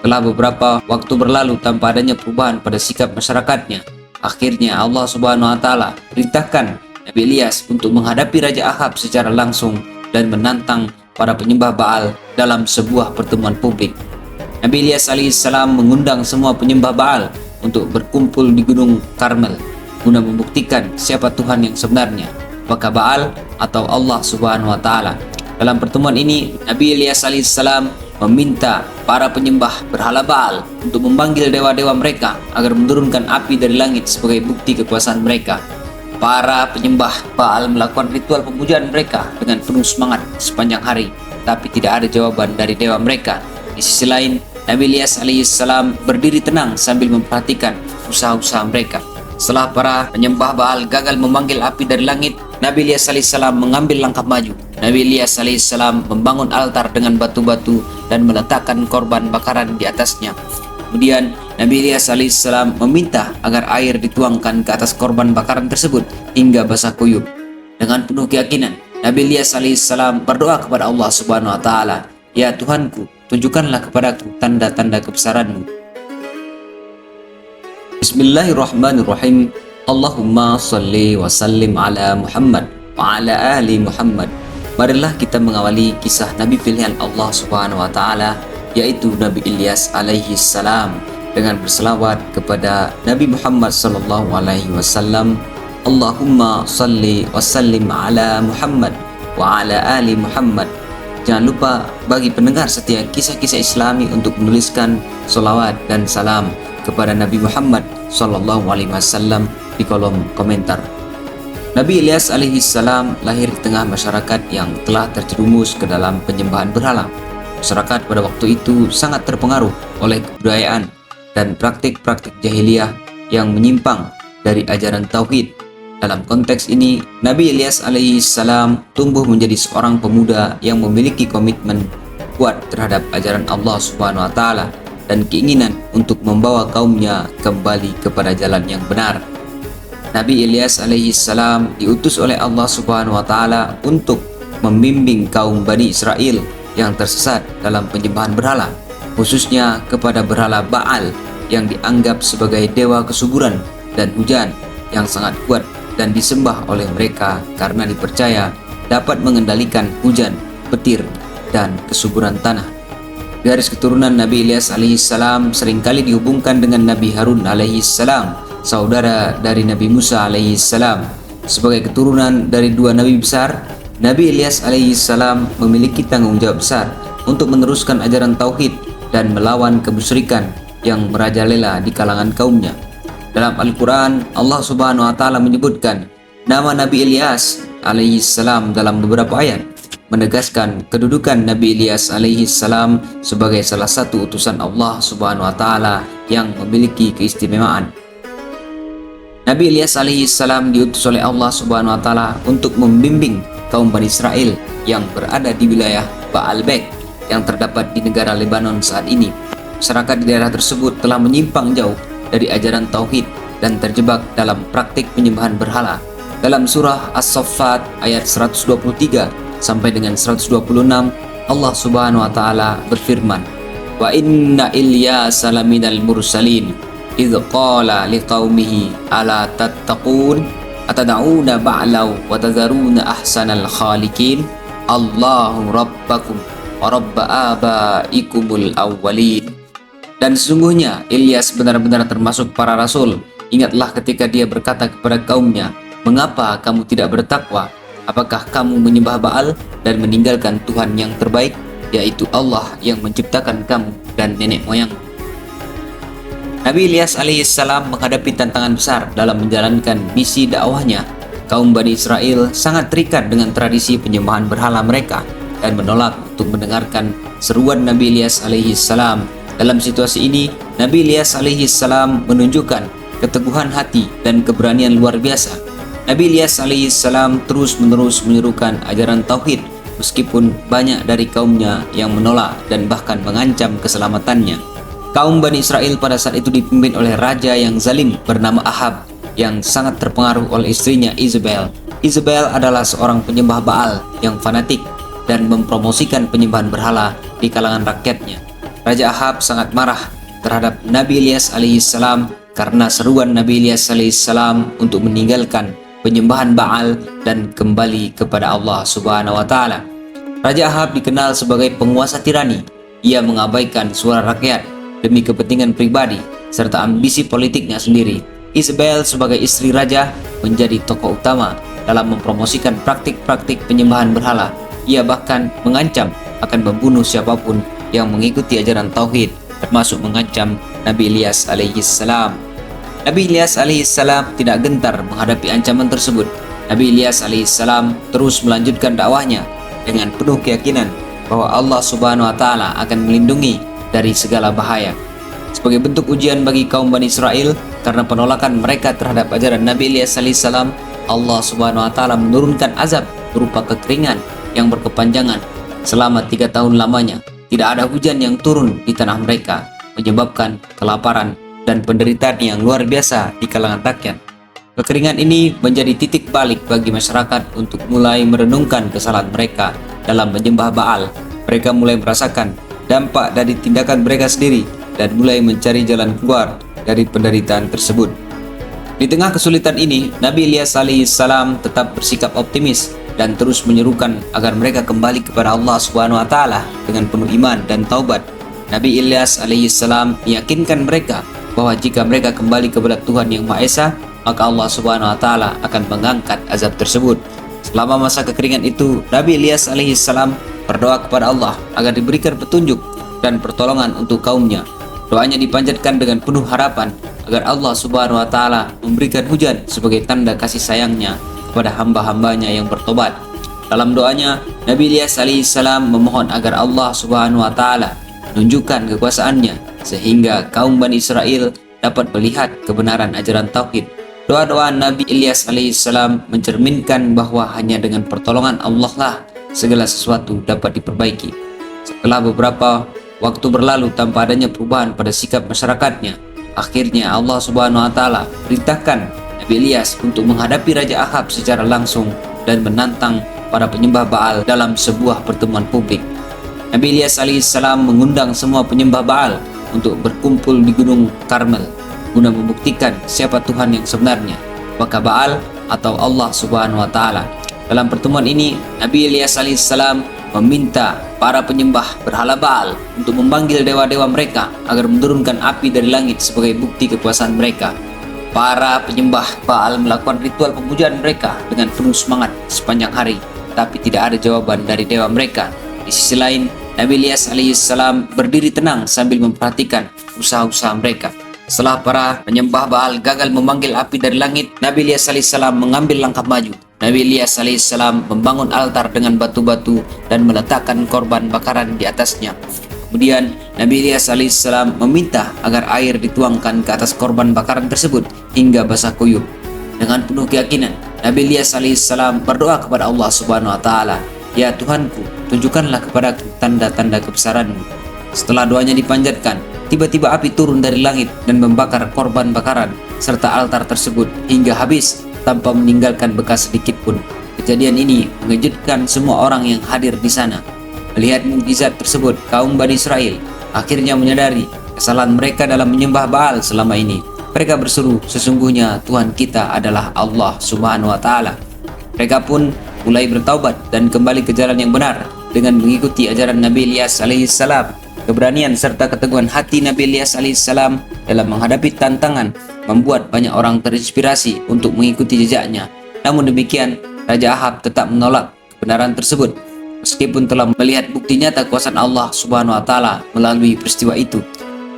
Setelah beberapa waktu berlalu tanpa adanya perubahan pada sikap masyarakatnya, akhirnya Allah Subhanahu wa taala perintahkan Nabi Ilyas untuk menghadapi Raja Ahab secara langsung dan menantang para penyembah Baal dalam sebuah pertemuan publik. Nabi Ilyas alaihissalam mengundang semua penyembah Baal untuk berkumpul di Gunung Karmel guna membuktikan siapa Tuhan yang sebenarnya, apakah Baal atau Allah Subhanahu wa taala. Dalam pertemuan ini, Nabi Ilyas alaihissalam meminta para penyembah berhala Baal untuk memanggil dewa-dewa mereka agar menurunkan api dari langit sebagai bukti kekuasaan mereka. Para penyembah Baal melakukan ritual pemujaan mereka dengan penuh semangat sepanjang hari, tapi tidak ada jawaban dari dewa mereka. Di sisi lain, Nabi Ilyas alaihissalam berdiri tenang sambil memperhatikan usaha-usaha mereka. Setelah para penyembah Baal gagal memanggil api dari langit, Nabi Ilyas alaihissalam mengambil langkah maju. Nabi Ilyas alaihissalam membangun altar dengan batu-batu dan meletakkan korban bakaran di atasnya. Kemudian Nabi Ilyas alaihissalam meminta agar air dituangkan ke atas korban bakaran tersebut hingga basah kuyup. Dengan penuh keyakinan, Nabi Ilyas alaihissalam berdoa kepada Allah Subhanahu wa taala, "Ya Tuhanku, tunjukkanlah kepadaku tanda-tanda kebesaran-Mu." Bismillahirrahmanirrahim. Allahumma salli wa sallim ala Muhammad wa ala ali Muhammad. Marilah kita mengawali kisah Nabi pilihan Allah Subhanahu wa taala, yaitu Nabi Ilyas alaihi salam, dengan berselawat kepada Nabi Muhammad sallallahu alaihi wasallam. Allahumma salli wa sallim ala Muhammad wa ala ali Muhammad. Jangan lupa bagi pendengar setia kisah-kisah Islami untuk menuliskan solawat dan salam kepada Nabi Muhammad sallallahu alaihi wasallam di kolom komentar. Nabi Ilyas alaihi salam lahir di tengah masyarakat yang telah terjerumus ke dalam penyembahan berhala. Masyarakat pada waktu itu sangat terpengaruh oleh kebudayaan dan praktik-praktik jahiliyah yang menyimpang dari ajaran tauhid. Dalam konteks ini, Nabi Ilyas alaihi salam tumbuh menjadi seorang pemuda yang memiliki komitmen kuat terhadap ajaran Allah Subhanahu wa taala dan keinginan untuk membawa kaumnya kembali kepada jalan yang benar. Nabi Ilyas alaihi salam diutus oleh Allah Subhanahu wa taala untuk membimbing kaum Bani Israel yang tersesat dalam penyembahan berhala, khususnya kepada berhala Baal yang dianggap sebagai dewa kesuburan dan hujan yang sangat kuat dan disembah oleh mereka karena dipercaya dapat mengendalikan hujan, petir, dan kesuburan tanah. Garis keturunan Nabi Ilyas alaihissalam seringkali dihubungkan dengan Nabi Harun alaihissalam, saudara dari Nabi Musa alaihissalam. Sebagai keturunan dari dua nabi besar, Nabi Ilyas alaihissalam memiliki tanggung jawab besar untuk meneruskan ajaran tauhid dan melawan kemusyrikan yang merajalela di kalangan kaumnya. Dalam Al-Quran, Allah Subhanahu wa taala menyebutkan nama Nabi Ilyas alaihissalam dalam beberapa ayat, menegaskan kedudukan Nabi Ilyas alaihissalam sebagai salah satu utusan Allah Subhanahu wa taala yang memiliki keistimewaan. Nabi Ilyas alaihissalam diutus oleh Allah Subhanahu wa taala untuk membimbing kaum Bani Israel yang berada di wilayah Baalbek yang terdapat di negara Lebanon saat ini. Masyarakat di daerah tersebut telah menyimpang jauh dari ajaran tauhid dan terjebak dalam praktik penyembahan berhala. Dalam surah As-Saffat ayat 123 sampai dengan 126, Allah Subhanahu wa taala berfirman, "Wa inna Ilyasa laminal mursalin idz qala liqaumihi ala tattaqun atad'una ba'law wa tadharuna ahsanal khaliqin Allahu rabbakum wa rabb abaikumul awwalin." Dan sesungguhnya Ilyas benar-benar termasuk para rasul. Ingatlah ketika dia berkata kepada kaumnya, "Mengapa kamu tidak bertakwa? Apakah kamu menyembah Baal dan meninggalkan Tuhan yang terbaik, yaitu Allah yang menciptakan kamu dan nenek moyang?" Nabi Ilyas alaihissalam menghadapi tantangan besar dalam menjalankan misi dakwahnya. Kaum Bani Israel sangat terikat dengan tradisi penyembahan berhala mereka dan menolak untuk mendengarkan seruan Nabi Ilyas alaihissalam. Dalam situasi ini, Nabi Ilyas alaihissalam menunjukkan keteguhan hati dan keberanian luar biasa. Nabi Ilyas alaihissalam terus-menerus menyerukan ajaran tauhid meskipun banyak dari kaumnya yang menolak dan bahkan mengancam keselamatannya. Kaum Bani Israel pada saat itu dipimpin oleh raja yang zalim bernama Ahab yang sangat terpengaruh oleh istrinya Izebel. Izebel adalah seorang penyembah Baal yang fanatik dan mempromosikan penyembahan berhala di kalangan rakyatnya. Raja Ahab sangat marah terhadap Nabi Ilyas alaihissalam karena seruan Nabi Ilyas alaihissalam untuk meninggalkan penyembahan Baal dan kembali kepada Allah Subhanahu wa taala. Raja Ahab dikenal sebagai penguasa tirani. Ia mengabaikan suara rakyat demi kepentingan pribadi serta ambisi politiknya sendiri. Isabel sebagai istri raja menjadi tokoh utama dalam mempromosikan praktik-praktik penyembahan berhala. Ia bahkan mengancam akan membunuh siapapun yang mengikuti ajaran tauhid, termasuk mengancam Nabi Ilyas alaihissalam. Nabi Ilyas alaihissalam tidak gentar menghadapi ancaman tersebut. Nabi Ilyas alaihissalam terus melanjutkan dakwahnya dengan penuh keyakinan bahwa Allah Subhanahu wa taala akan melindungi dari segala bahaya. Sebagai bentuk ujian bagi kaum Bani Israel karena penolakan mereka terhadap ajaran Nabi Ilyas alaihissalam, Allah Subhanahu wa taala menurunkan azab berupa kekeringan yang berkepanjangan selama 3 tahun lamanya. Tidak ada hujan yang turun di tanah mereka, menyebabkan kelaparan dan penderitaan yang luar biasa di kalangan rakyat. Kekeringan ini menjadi titik balik bagi masyarakat untuk mulai merenungkan kesalahan mereka dalam menyembah Baal. Mereka mulai merasakan dampak dari tindakan mereka sendiri dan mulai mencari jalan keluar dari penderitaan tersebut. Di tengah kesulitan ini, Nabi Ilyas alaihissalam tetap bersikap optimis dan terus menyerukan agar mereka kembali kepada Allah Subhanahu wa taala dengan penuh iman dan taubat. Nabi Ilyas alaihissalam meyakinkan mereka bahwa jika mereka kembali kepada Tuhan yang Maha Esa, maka Allah Subhanahu wa taala akan mengangkat azab tersebut. Selama masa kekeringan itu, Nabi Ilyas alaihissalam berdoa kepada Allah agar diberikan petunjuk dan pertolongan untuk kaumnya. Doanya dipanjatkan dengan penuh harapan agar Allah Subhanahu wa taala memberikan hujan sebagai tanda kasih sayangnya kepada hamba-hambanya yang bertobat. Dalam doanya, Nabi Ilyas alaihissalam memohon agar Allah Subhanahu wa taala menunjukkan kekuasaannya sehingga kaum Bani Israel dapat melihat kebenaran ajaran tauhid. Doa-doa Nabi Ilyas alaihissalam mencerminkan bahwa hanya dengan pertolongan Allah lah segala sesuatu dapat diperbaiki. Setelah beberapa waktu berlalu tanpa adanya perubahan pada sikap masyarakatnya, akhirnya Allah Subhanahu wa taala perintahkan Nabi Ilyas untuk menghadapi Raja Ahab secara langsung dan menantang para penyembah Baal dalam sebuah pertemuan publik. Nabi Ilyas alaihissalam mengundang semua penyembah Baal untuk berkumpul di Gunung Karmel guna membuktikan siapa Tuhan yang sebenarnya, apakah Baal atau Allah Subhanahu wa taala. Dalam pertemuan ini, Nabi Ilyas alaihissalam meminta para penyembah berhala Baal untuk memanggil dewa-dewa mereka agar menurunkan api dari langit sebagai bukti kekuasaan mereka. Para penyembah Baal melakukan ritual pemujaan mereka dengan penuh semangat sepanjang hari, tapi tidak ada jawaban dari dewa mereka. Di sisi lain, Nabi Ilyas alaihissalam berdiri tenang sambil memperhatikan usaha-usaha mereka. Setelah para penyembah Baal gagal memanggil api dari langit, Nabi Ilyas alaihissalam mengambil langkah maju. Nabi Ilyas alaihissalam membangun altar dengan batu-batu dan meletakkan korban bakaran di atasnya. Kemudian Nabi Ilyas alaihissalam meminta agar air dituangkan ke atas korban bakaran tersebut hingga basah kuyup. Dengan penuh keyakinan, Nabi Ilyas alaihissalam berdoa kepada Allah Subhanahu wa taala, "Ya Tuhanku, tunjukkanlah kepadaku tanda-tanda kebesaran-Mu." Setelah doanya dipanjatkan, tiba-tiba api turun dari langit dan membakar korban bakaran serta altar tersebut hingga habis tanpa meninggalkan bekas sedikit pun. Kejadian ini mengejutkan semua orang yang hadir di sana. Melihat mukjizat tersebut, kaum Bani Israel akhirnya menyadari kesalahan mereka dalam menyembah Baal selama ini. Mereka berseru, "Sesungguhnya Tuhan kita adalah Allah Subhanahu wa taala." Mereka pun mulai bertaubat dan kembali ke jalan yang benar dengan mengikuti ajaran Nabi Ilyas alaihissalam. Keberanian serta keteguhan hati Nabi Ilyas alaihissalam dalam menghadapi tantangan membuat banyak orang terinspirasi untuk mengikuti jejaknya. Namun demikian, Raja Ahab tetap menolak kebenaran tersebut meskipun telah melihat bukti nyata kuasa Allah Subhanahu wa taala melalui peristiwa itu.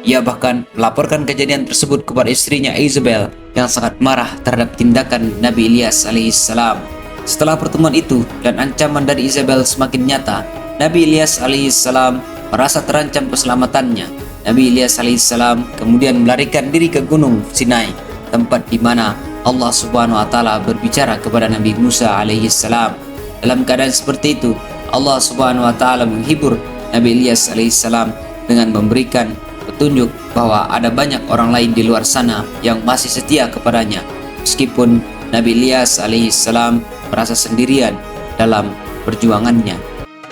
Ia bahkan melaporkan kejadian tersebut kepada istrinya Isabel yang sangat marah terhadap tindakan Nabi Ilyas alaihissalam. Setelah pertemuan itu dan ancaman dari Isabel semakin nyata, Nabi Ilyas alaihissalam merasa terancam keselamatannya. Nabi Ilyas alaihissalam kemudian melarikan diri ke Gunung Sinai, tempat di mana Allah Subhanahu wa taala berbicara kepada Nabi Musa alaihissalam. Dalam keadaan seperti itu, Allah Subhanahu wa taala menghibur Nabi Ilyas alaihissalam dengan memberikan petunjuk bahwa ada banyak orang lain di luar sana yang masih setia kepadanya, meskipun Nabi Ilyas alaihissalam merasa sendirian dalam perjuangannya.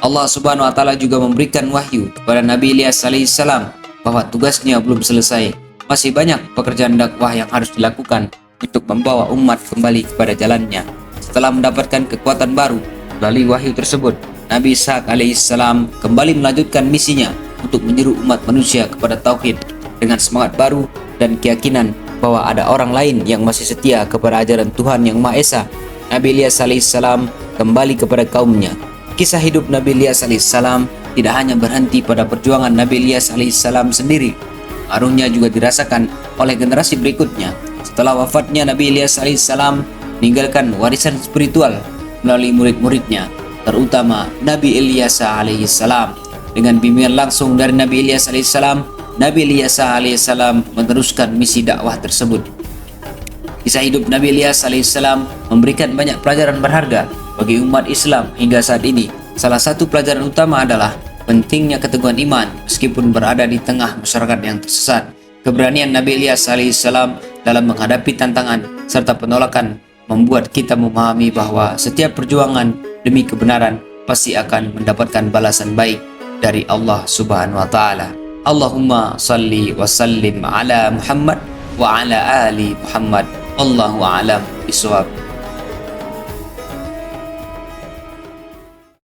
Allah Subhanahu wa taala juga memberikan wahyu kepada Nabi Ilyas alaihissalam bahwa tugasnya belum selesai. Masih banyak pekerjaan dakwah yang harus dilakukan untuk membawa umat kembali kepada jalannya. Setelah mendapatkan kekuatan baru melalui wahyu tersebut, Nabi Ishaq alaihissalam kembali melanjutkan misinya untuk menyeru umat manusia kepada tauhid dengan semangat baru dan keyakinan bahwa ada orang lain yang masih setia kepada ajaran Tuhan yang Maha Esa. Nabi Ilyas alaihissalam kembali kepada kaumnya. Kisah hidup Nabi Ilyas alaihissalam tidak hanya berhenti pada perjuangan Nabi Ilyas alaihissalam sendiri. Pengaruhnya juga dirasakan oleh generasi berikutnya. Setelah wafatnya, Nabi Ilyas alaihissalam meninggalkan warisan spiritual melalui murid-muridnya, terutama Nabi Ilyas alaihissalam. Dengan bimbingan langsung dari Nabi Ilyas alaihissalam, Nabi Ilyas alaihissalam meneruskan misi dakwah tersebut. Kisah hidup Nabi Ilyas alaihissalam memberikan banyak pelajaran berharga bagi umat Islam hingga saat ini. Salah satu pelajaran utama adalah pentingnya keteguhan iman meskipun berada di tengah masyarakat yang tersesat. Keberanian Nabi Ilyas alaihissalam dalam menghadapi tantangan serta penolakan membuat kita memahami bahwa setiap perjuangan demi kebenaran pasti akan mendapatkan balasan baik dari Allah Subhanahu wa taala. Allahumma salli wa sallim ala Muhammad wa ala ali Muhammad. Allahu a'lam bishawab.